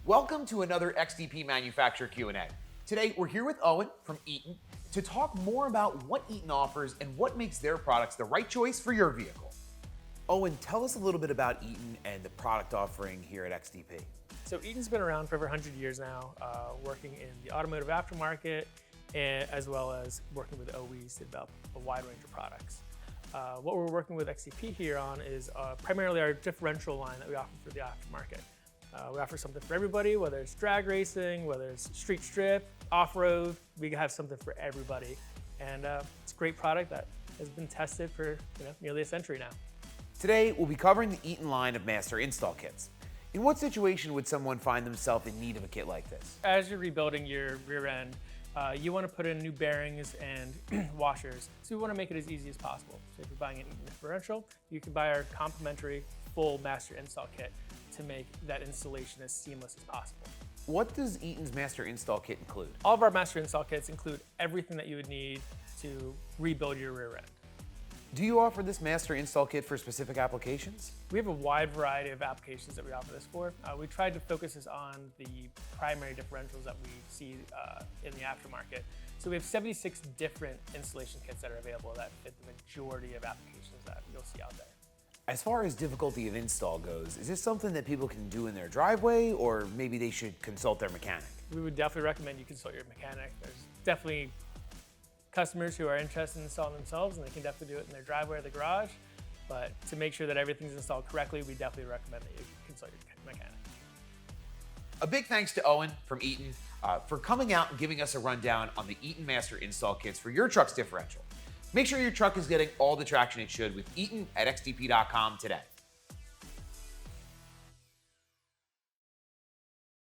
Welcome to another XDP Manufacturer Q&A. Today, we're here with Owen from Eaton to talk more about what Eaton offers and what makes their products the right choice for your vehicle. Owen, tell us a little bit about Eaton and the product offering here at XDP. So Eaton's been around for over 100 years now, working in the automotive aftermarket, as well as working with OEs to develop a wide range of products. What we're working with XDP here on is primarily our differential line that we offer for the aftermarket. We offer something for everybody, whether it's drag racing, whether it's street strip, off-road, we have something for everybody. And it's a great product that has been tested for nearly a century now. Today, we'll be covering the Eaton line of Master Install Kits. In what situation would someone find themselves in need of a kit like this? As you're rebuilding your rear end, you want to put in new bearings and washers, so we want to make it as easy as possible. So if you're buying an Eaton differential, you can buy our complimentary full Master Install Kit to make that installation as seamless as possible. What does Eaton's Master Install Kit include? All of our Master Install Kits include everything that you would need to rebuild your rear end. Do you offer this Master Install Kit for specific applications? We have a wide variety of applications that we offer this for. We tried to focus this on the primary differentials that we see in the aftermarket. So we have 76 different installation kits that are available that fit the majority of applications that you'll see out there. As far as difficulty of install goes, is this something that people can do in their driveway, or maybe they should consult their mechanic? We would definitely recommend you consult your mechanic. There's definitely customers who are interested in installing themselves, and they can definitely do it in their driveway or the garage. But to make sure that everything's installed correctly, we definitely recommend that you consult your mechanic. A big thanks to Owen from Eaton for coming out and giving us a rundown on the Eaton Master Install Kits for your truck's differential. Make sure your truck is getting all the traction it should with Eaton at XDP.com today.